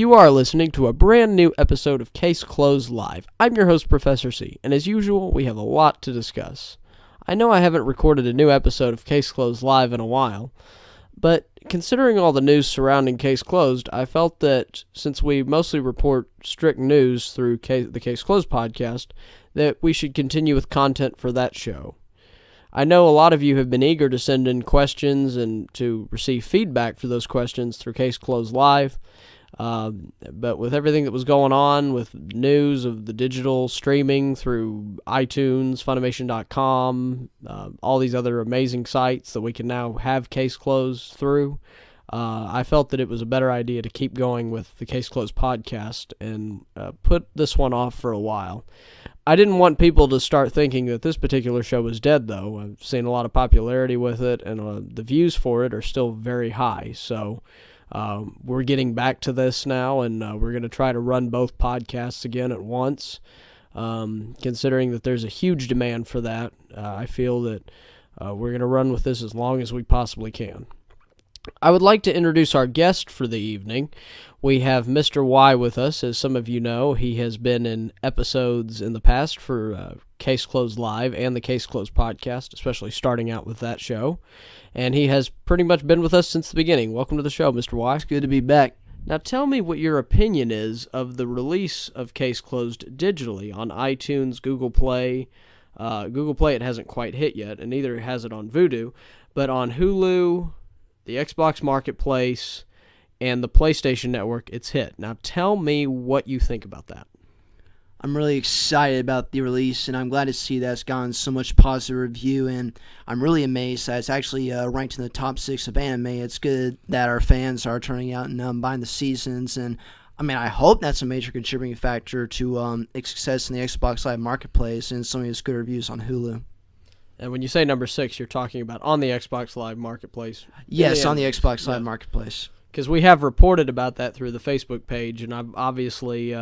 You are listening to a brand new episode of Case Closed Live. I'm your host, Professor C, and as usual, we have a lot to discuss. I know I haven't recorded a new episode of Case Closed Live in a while, but considering all the news surrounding Case Closed, I felt that since we mostly report strict news through the Case Closed podcast, that we should continue with content for that show. I know a lot of you have been eager to send in questions and to receive feedback for those questions through Case Closed Live. But with everything that was going on with news of the digital streaming through iTunes, Funimation.com, all these other amazing sites that we can now have Case Closed through, I felt that it was a better idea to keep going with the Case Closed podcast and put this one off for a while. I didn't want people to start thinking that this particular show was dead, though. I've seen a lot of popularity with it, and the views for it are still very high. So we're getting back to this now, and we're going to try to run both podcasts again at once. Considering that there's a huge demand for that, I feel that we're going to run with this as long as we possibly can. I would like to introduce our guest for the evening. We have Mr. Y with us. As some of you know, he has been in episodes in the past for Case Closed Live and the Case Closed podcast, especially starting out with that show. And he has pretty much been with us since the beginning. Welcome to the show, Mr. Y. It's good to be back. Now tell me what your opinion is of the release of Case Closed digitally on iTunes, Google Play. Google Play it hasn't quite hit yet, and neither has it on Vudu. But on Hulu, the Xbox Marketplace, and the PlayStation Network, it's hit. Now tell me what you think about that. I'm really excited about the release, and I'm glad to see that it's gotten so much positive review, and I'm really amazed that it's actually ranked in the top 6 of anime. It's good that our fans are turning out and buying the seasons, and I hope that's a major contributing factor to its success in the Xbox Live Marketplace and some of its good reviews on Hulu. And when you say number 6, you're talking about on the Xbox Live Marketplace? Yes, on the Xbox Live Marketplace. Because we have reported about that through the Facebook page, and I've obviously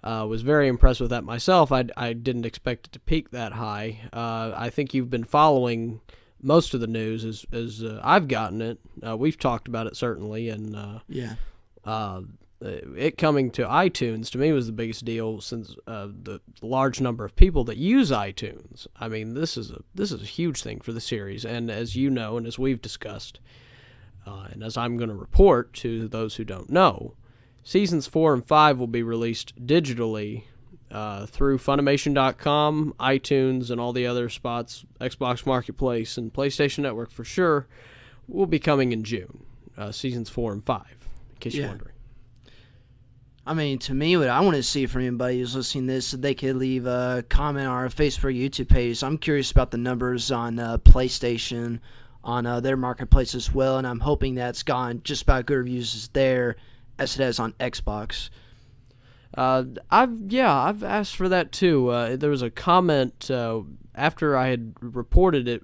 was very impressed with that myself. I didn't expect it to peak that high. I think you've been following most of the news as I've gotten it. We've talked about it, certainly, and it coming to iTunes, to me, was the biggest deal since the large number of people that use iTunes. I mean, this is a huge thing for the series, and as you know, and as we've discussed, and as I'm going to report to those who don't know, Seasons 4 and 5 will be released digitally through Funimation.com, iTunes, and all the other spots, Xbox Marketplace, and PlayStation Network for sure, will be coming in June, Seasons 4 and 5, in case you're wondering. To me, what I want to see from anybody who's listening to this, they could leave a comment on our Facebook, YouTube page. I'm curious about the numbers on PlayStation, on their marketplace as well, and I'm hoping that's gotten just about good reviews as there as it has on Xbox. I've asked for that too. There was a comment after I had reported it.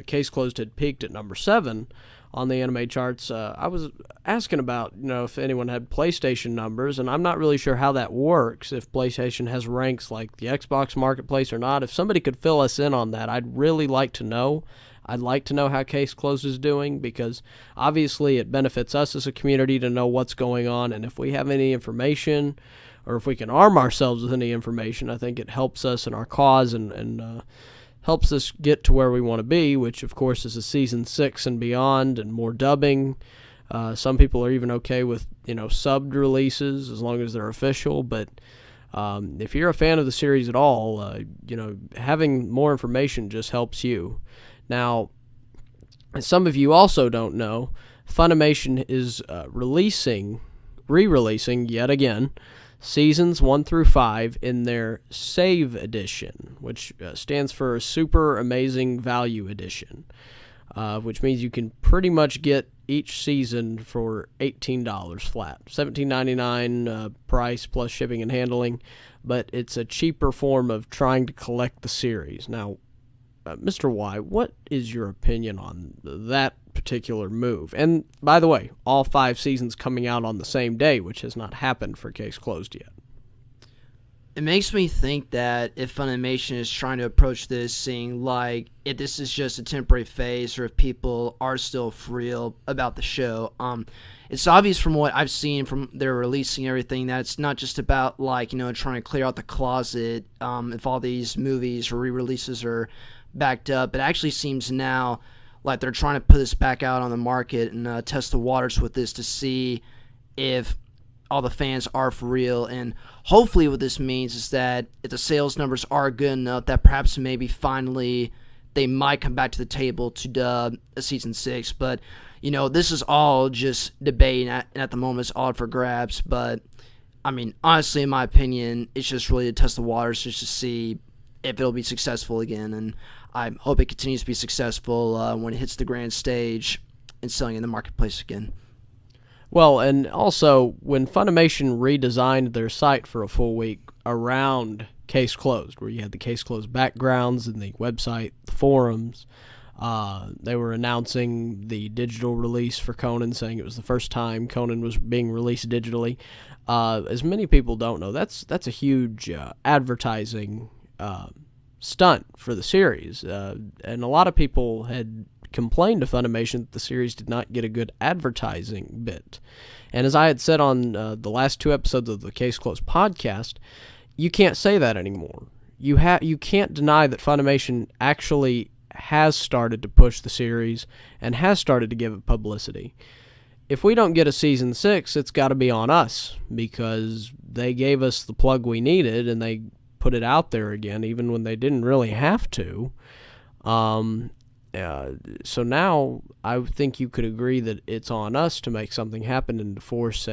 Case Closed had peaked at number 7 on the anime charts. I was asking about if anyone had PlayStation numbers, and I'm not really sure how that works. If PlayStation has ranks like the Xbox Marketplace or not. If somebody could fill us in on that, I'd really like to know. I'd like to know how Case Closed is doing, because obviously it benefits us as a community to know what's going on, and if we have any information, or if we can arm ourselves with any information, I think it helps us in our cause and helps us get to where we want to be, which of course is a Season 6 and beyond, and more dubbing. Some people are even okay with subbed releases as long as they're official, but if you're a fan of the series at all, having more information just helps you. Now, as some of you also don't know, Funimation is re-releasing yet again, Seasons 1 through 5 in their Save Edition, which stands for Super Amazing Value Edition, which means you can pretty much get each season for $18 flat, $17.99 price plus shipping and handling, but it's a cheaper form of trying to collect the series. Now, Mr. Y, what is your opinion on that particular move? And by the way, all 5 seasons coming out on the same day, which has not happened for Case Closed yet. It makes me think that if Funimation is trying to approach this seeing like if this is just a temporary phase or if people are still for real about the show. It's obvious from what I've seen from their releasing everything that it's not just about like, trying to clear out the closet if all these movies or re-releases are backed up. It actually seems now like they're trying to put this back out on the market and test the waters with this to see if all the fans are for real. And hopefully what this means is that if the sales numbers are good enough that perhaps maybe finally they might come back to the table to dub a season 6. But this is all just debate, and at the moment it's all for grabs. But I mean, honestly, in my opinion, it's just really to test the waters just to see if it'll be successful again. And I hope it continues to be successful when it hits the grand stage and selling in the marketplace again. Well, and also, when Funimation redesigned their site for a full week around Case Closed, where you had the Case Closed backgrounds and the website, the forums, they were announcing the digital release for Conan, saying it was the first time Conan was being released digitally. As many people don't know, that's a huge advertising stunt for the series, and a lot of people had complained to Funimation that the series did not get a good advertising bit. And as I had said on the last 2 episodes of the Case Closed podcast, you can't say that anymore. You can't deny that Funimation actually has started to push the series and has started to give it publicity. If we don't get a season 6, it's got to be on us, because they gave us the plug we needed and they put it out there again even when they didn't really have to. So now I think you could agree that it's on us to make something happen and to force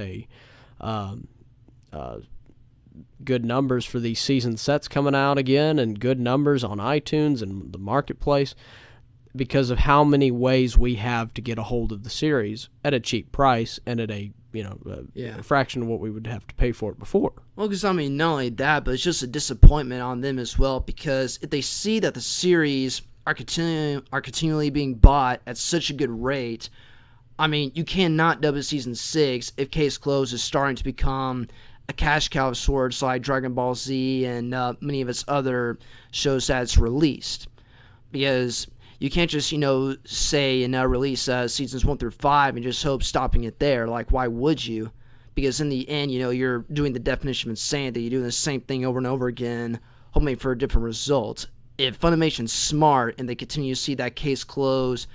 good numbers for these season sets coming out again, and good numbers on iTunes and the marketplace, because of how many ways we have to get a hold of the series at a cheap price and at a fraction of what we would have to pay for it before. Well, because not only that, but it's just a disappointment on them as well, because if they see that the series are continually being bought at such a good rate, I mean, you cannot dub a season 6 if Case Closed is starting to become a cash cow of sorts like Dragon Ball Z and many of its other shows that it's released. Because you can't just, say and release seasons 1 through 5 and just hope stopping it there. Like, why would you? Because in the end, you're doing the definition of insanity. You're doing the same thing over and over again, hoping for a different result. If Funimation's smart and they continue to see that Case Closed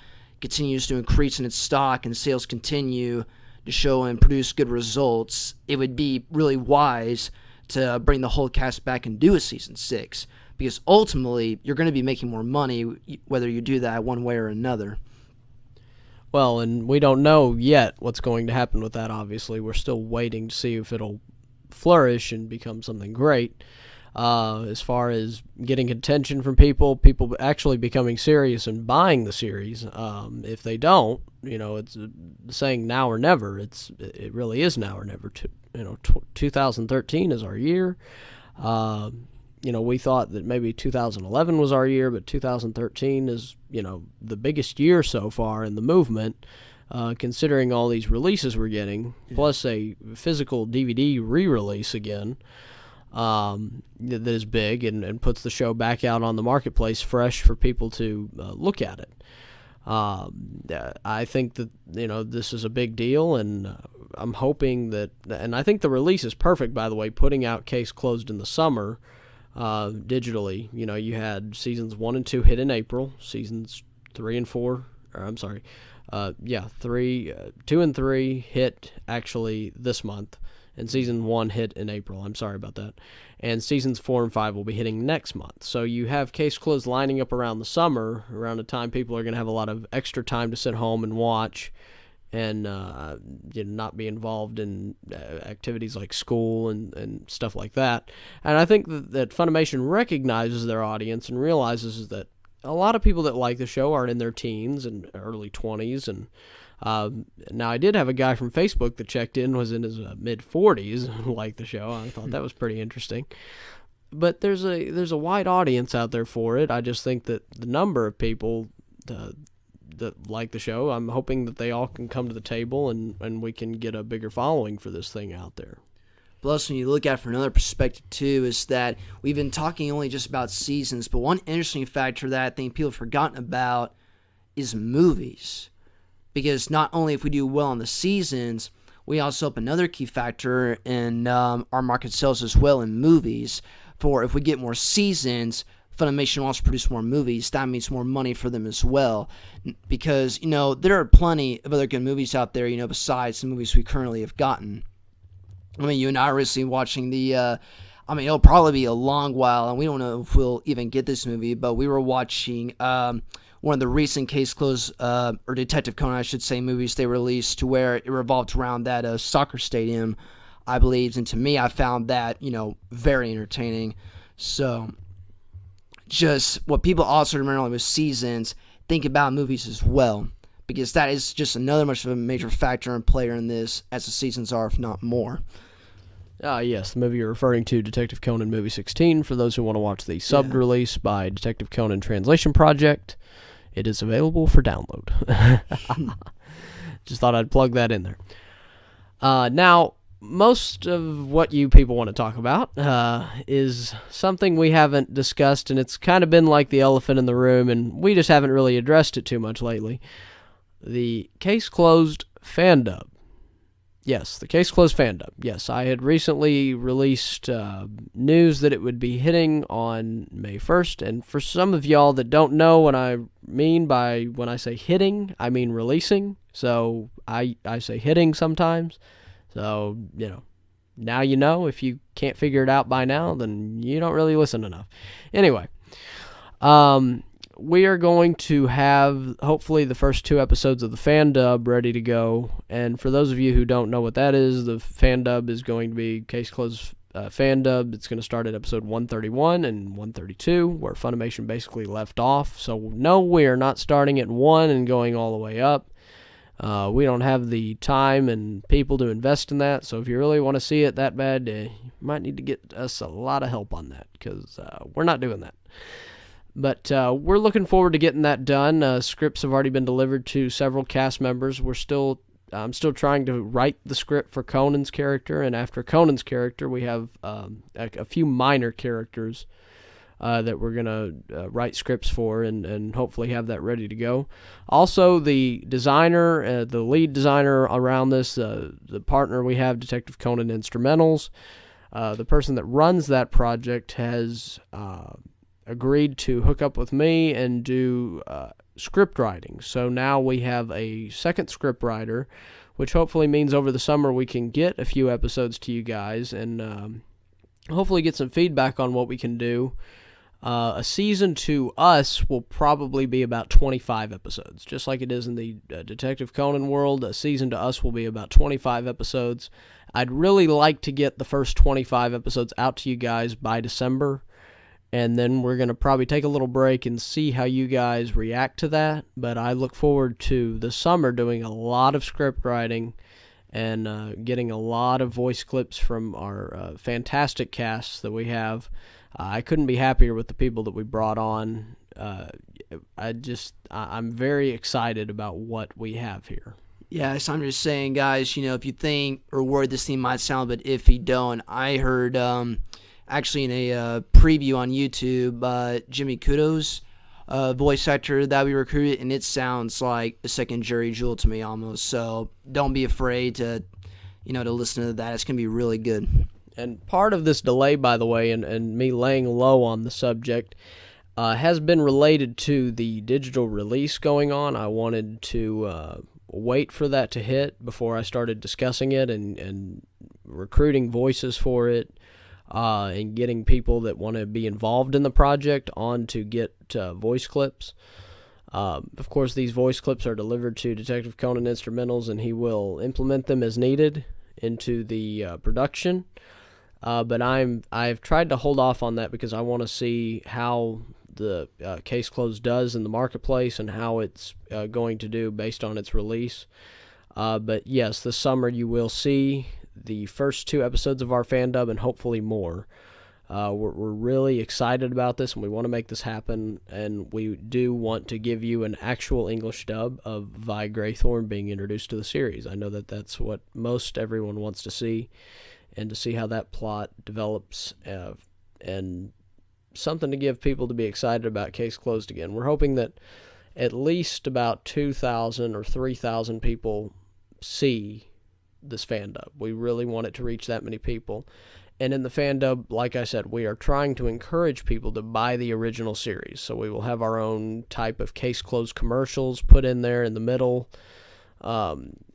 continues to increase in its stock and sales continue to show and produce good results, it would be really wise to bring the whole cast back and do a season 6, because ultimately you're going to be making more money whether you do that one way or another. Well, and we don't know yet what's going to happen with that, obviously. We're still waiting to see if it'll flourish and become something great. As far as getting attention from people actually becoming serious and buying the series. If they don't, it's saying now or never. It really is now or never. 2013 is our year. We thought that maybe 2011 was our year, but 2013 is, the biggest year so far in the movement, considering all these releases we're getting, plus a physical DVD re-release again. That is big and puts the show back out on the marketplace fresh for people to look at it. I think that this is a big deal, and I'm hoping that, and I think the release is perfect, by the way, putting out Case Closed in the summer digitally. You had seasons 1 and 2 hit in April, seasons 3 and 4, or I'm sorry, 2 and 3 hit actually this month. And season 1 hit in April. I'm sorry about that. And seasons 4 and 5 will be hitting next month. So you have Case Closed lining up around the summer, around the time people are going to have a lot of extra time to sit home and watch, and not be involved in activities like school and stuff like that. And I think that Funimation recognizes their audience and realizes that a lot of people that like the show are in their teens and early 20s, and now, I did have a guy from Facebook that checked in, was in his mid-40s, and liked the show. I thought that was pretty interesting. But there's a wide audience out there for it. I just think that the number of people that like the show, I'm hoping that they all can come to the table and we can get a bigger following for this thing out there. Plus, when you look at it from another perspective too, is that we've been talking only just about seasons, but one interesting factor that I think people have forgotten about is movies. Because not only if we do well in the seasons, we also have another key factor in our market sales as well in movies. For if we get more seasons, Funimation will also produce more movies. That means more money for them as well. Because, there are plenty of other good movies out there, besides the movies we currently have gotten. I mean, you and I are recently watching it'll probably be a long while, and we don't know if we'll even get this movie, but we were watching one of the recent Case Closed, or Detective Conan, I should say, movies they released, to where it revolved around that soccer stadium, I believe. And to me, I found that, very entertaining. So, just what people also remember with seasons, think about movies as well. Because that is just another much of a major factor and player in this, as the seasons are, if not more. Yes, the movie you're referring to, Detective Conan Movie 16, for those who want to watch the subbed release by Detective Conan Translation Project. It is available for download. Just thought I'd plug that in there. Now, most of what you people want to talk about is something we haven't discussed, and it's kind of been like the elephant in the room, and we just haven't really addressed it too much lately. The Case Closed Fandub. Yes, the Case Closed Fandub. Yes, I had recently released news that it would be hitting on May 1st, and for some of y'all that don't know what I mean by when I say hitting, I mean releasing. So I say hitting sometimes. So, now you know. If you can't figure it out by now, then you don't really listen enough. Anyway, we are going to have, hopefully, the first 2 episodes of the Fandub ready to go. And for those of you who don't know what that is, the Fandub is going to be Case Closed Fandub. It's going to start at episode 131 and 132, where Funimation basically left off. So, no, we are not starting at 1 and going all the way up. We don't have the time and people to invest in that. So, if you really want to see it that bad, you might need to get us a lot of help on that, because we're not doing that. But we're looking forward to getting that done. Scripts have already been delivered to several cast members. I'm still trying to write the script for Conan's character, and after Conan's character, we have a few minor characters that we're going to write scripts for and hopefully have that ready to go. Also, the designer, the lead designer around this, the partner we have, Detective Conan Instrumentals, the person that runs that project has agreed to hook up with me and do script writing. So now we have a second script writer, which hopefully means over the summer we can get a few episodes to you guys and hopefully get some feedback on what we can do. A season to us will probably be about 25 episodes. Just like it is in the Detective Conan world, a season to us will be about 25 episodes. I'd really like to get the first 25 episodes out to you guys by December. And then we're going to probably take a little break and see how you guys react to that. But I look forward to the summer doing a lot of script writing and getting a lot of voice clips from our fantastic casts that we have. I couldn't be happier with the people that we brought on. I'm very excited about what we have here. Yeah, so I'm just saying, guys, if you think or worried this theme might sound a bit iffy, don't. I heard... actually in a preview on YouTube, Jimmy Kudo's voice actor that we recruited, and it sounds like a second Jerry Jewell to me almost. So don't be afraid to listen to that. It's going to be really good. And part of this delay, by the way, and me laying low on the subject, has been related to the digital release going on. I wanted to wait for that to hit before I started discussing it and recruiting voices for it. And getting people that want to be involved in the project on to get voice clips. Of course, these voice clips are delivered to Detective Conan Instrumentals, and he will implement them as needed into the production. But I've tried to hold off on that because I want to see how the Case Closed does in the marketplace and how it's going to do based on its release. But yes, this summer you will see the first 2 episodes of our Fandub and hopefully more. We're really excited about this, and we want to make this happen, and we do want to give you an actual English dub of Vi Greythorn being introduced to the series. I know that that's what most everyone wants to see, and to see how that plot develops, and something to give people to be excited about Case Closed again. We're hoping that at least about 2,000 or 3,000 people see this Fandub. We really want it to reach that many people. And in the Fandub, like I said, we are trying to encourage people to buy the original series. So we will have our own type of Case Closed commercials put in there in the middle,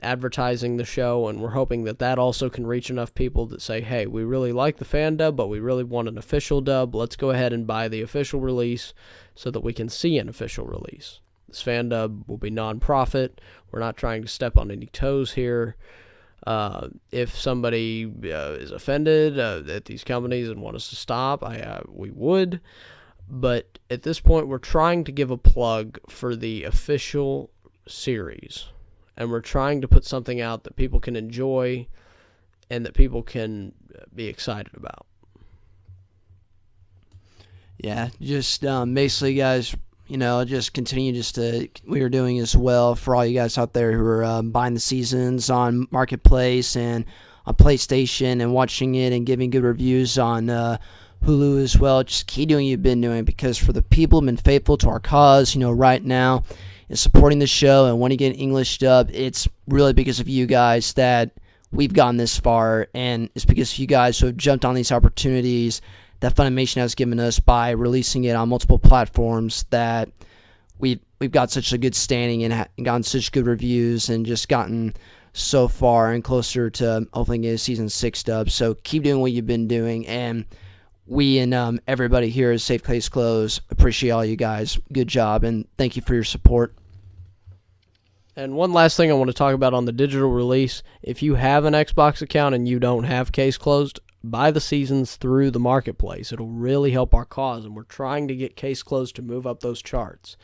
advertising the show, and we're hoping that that also can reach enough people that say, hey, we really like the Fandub, but we really want an official dub. Let's go ahead and buy the official release so that we can see an official release. This Fandub will be non-profit. We're not trying to step on any toes here. If somebody is offended at these companies and want us to stop, we would. But at this point, we're trying to give a plug for the official series. And we're trying to put something out that people can enjoy and that people can be excited about. Yeah, just basically, guys, just continue we are doing as well for all you guys out there who are buying the seasons on Marketplace and on PlayStation and watching it and giving good reviews on Hulu as well. Just keep doing what you've been doing, because for the people who've been faithful to our cause, right now, and supporting the show and want to get an English dub, it's really because of you guys that we've gotten this far, and it's because of you guys who have jumped on these opportunities that Funimation has given us by releasing it on multiple platforms, that we've got such a good standing and gotten such good reviews and just gotten so far and closer to hopefully getting a season 6 dub. So keep doing what you've been doing, and we and everybody here at Safe Case Close appreciate all you guys. Good job, and thank you for your support. And one last thing I want to talk about on the digital release: if you have an Xbox account and you don't have Case Closed, buy the seasons through the Marketplace. It'll really help our cause, and we're trying to get Case Closed to move up those charts.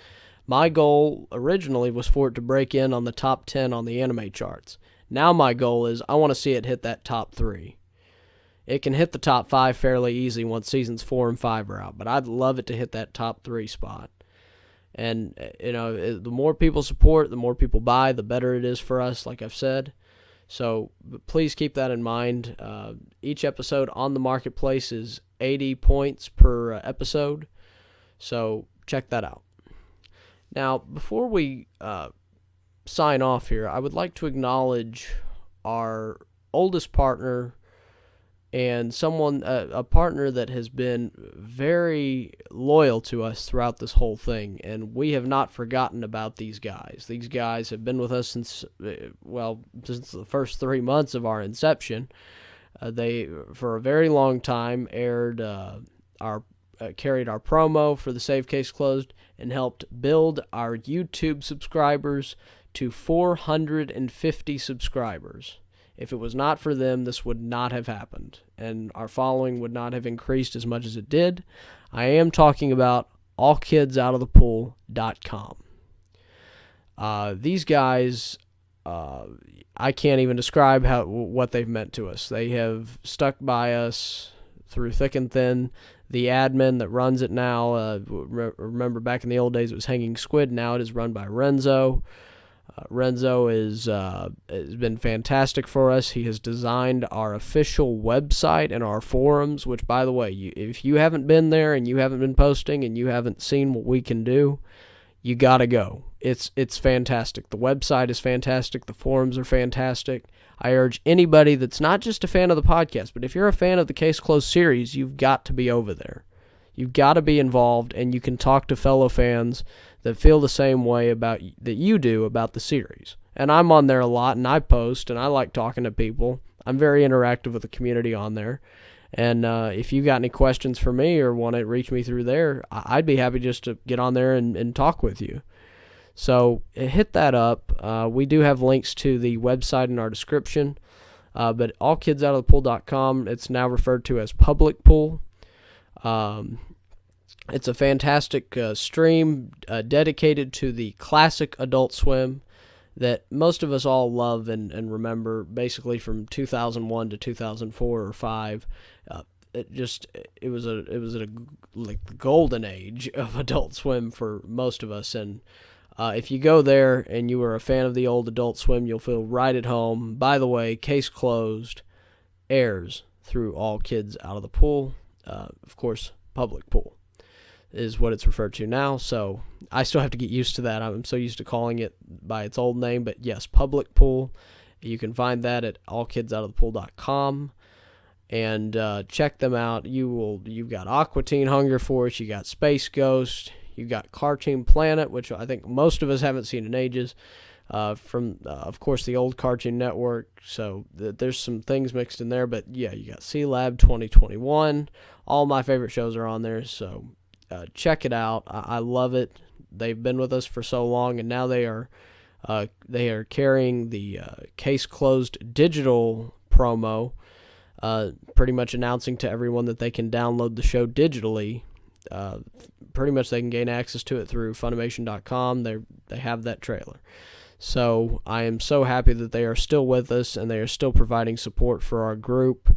My goal originally was for it to break in on the top 10 on the anime charts. Now my goal is I want to see it hit that top 3. It can hit the top 5 fairly easy once seasons 4 and 5 are out, but I'd love it to hit that top 3 spot. And, the more people support, the more people buy, the better it is for us, like I've said. So please keep that in mind. Each episode on the Marketplace is 80 points per episode, so check that out. Now, before we sign off here, I would like to acknowledge our oldest partner and a partner that has been very loyal to us throughout this whole thing, and we have not forgotten about these guys. These guys have been with us since the first 3 months of our inception. They, for a very long time, carried our promo for the Save Case Closed and helped build our YouTube subscribers to 450 subscribers. If it was not for them, this would not have happened, and our following would not have increased as much as it did. I am talking about allkidsoutofthepool.com. These guys, I can't even describe what they've meant to us. They have stuck by us through thick and thin. The admin that runs it now, remember back in the old days it was Hanging Squid, now it is run by Renzo. Renzo has been fantastic for us. He has designed our official website and our forums, which, by the way, if you haven't been there and you haven't been posting and you haven't seen what we can do, you gotta go. It's fantastic. The website is fantastic. The forums are fantastic. I urge anybody that's not just a fan of the podcast, but if you're a fan of the Case Closed series, you've got to be over there. You've got to be involved, and you can talk to fellow fans that feel the same way that you do about the series. And I'm on there a lot, and I post, and I like talking to people. I'm very interactive with the community on there. And if you got any questions for me or want to reach me through there, I'd be happy just to get on there and talk with you. So hit that up. We do have links to the website in our description. But allkidsoutofthepool.com, it's now referred to as Public Pool. It's a fantastic stream dedicated to the classic Adult Swim that most of us all love and remember, basically from 2001 to 2004 or 5. It was a like the golden age of Adult Swim for most of us, and if you go there and you are a fan of the old Adult Swim, you'll feel right at home. By the way, Case Closed, airs through All Kids Out of the Pool. Of course, public pool is what it's referred to now, so I still have to get used to that. I'm so used to calling it by its old name, but yes, public pool. You can find that at allkidsoutofthepool.com, and check them out. You've got Aqua Teen Hunger Force, you got Space Ghost, you got Cartoon Planet, which I think most of us haven't seen in ages, from of course the old Cartoon Network. So there's some things mixed in there, but yeah, you got C Lab 2021. All my favorite shows are on there, so check it out. I love it. They've been with us for so long, and now they are carrying the Case Closed digital promo, pretty much announcing to everyone that they can download the show digitally. Pretty much they can gain access to it through Funimation.com. They have that trailer. So I am so happy that they are still with us and they are still providing support for our group.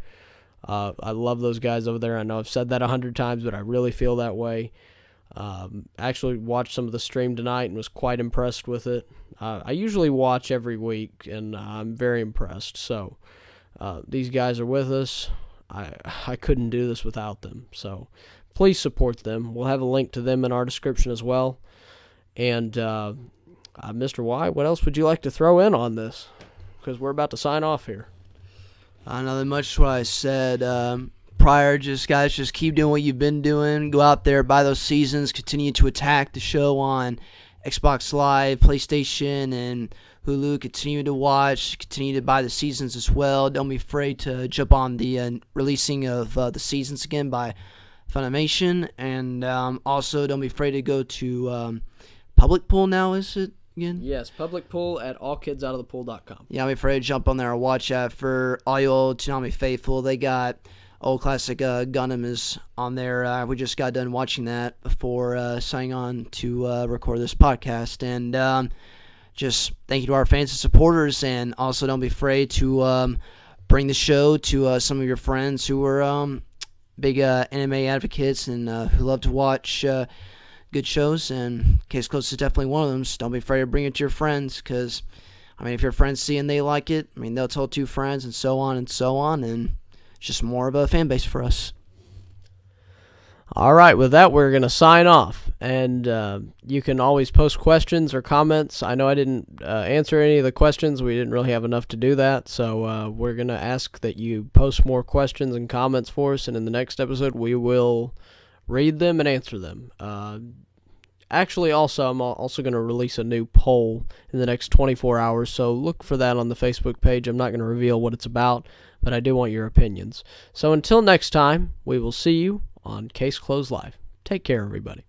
I love those guys over there. I know I've said that 100 times, but I really feel that way. Actually watched some of the stream tonight and was quite impressed with it. I usually watch every week, and I'm very impressed. So these guys are with us. I couldn't do this without them. So please support them. We'll have a link to them in our description as well. And Mr. Y, what else would you like to throw in on this? Because we're about to sign off here. Nothing much what I said prior. Just keep doing what you've been doing. Go out there, buy those seasons, continue to attack the show on Xbox Live, PlayStation, and Hulu. Continue to watch, continue to buy the seasons as well. Don't be afraid to jump on the releasing of the seasons again by Funimation. And also don't be afraid to go to public pool now, is it? Again? Yes, public pool at allkidsoutofthepool.com. Yeah, I'm afraid to jump on there and watch that. For all you old Toonami faithful, they got old classic Gundam is on there. We just got done watching that before signing on to record this podcast. And just thank you to our fans and supporters. And also don't be afraid to bring the show to some of your friends who are big anime advocates and who love to watch good shows, and Case Closed is definitely one of them. So don't be afraid to bring it to your friends, because if your friends see and they like it, they'll tell 2 friends, and so on and so on, and it's just more of a fan base for us. All right, with that, we're going to sign off, and you can always post questions or comments. I know I didn't answer any of the questions. We didn't really have enough to do that, so we're going to ask that you post more questions and comments for us, and in the next episode, we will read them and answer them. Actually, also, I'm also going to release a new poll in the next 24 hours, so look for that on the Facebook page. I'm not going to reveal what it's about, but I do want your opinions. So until next time, we will see you on Case Closed Live. Take care, everybody.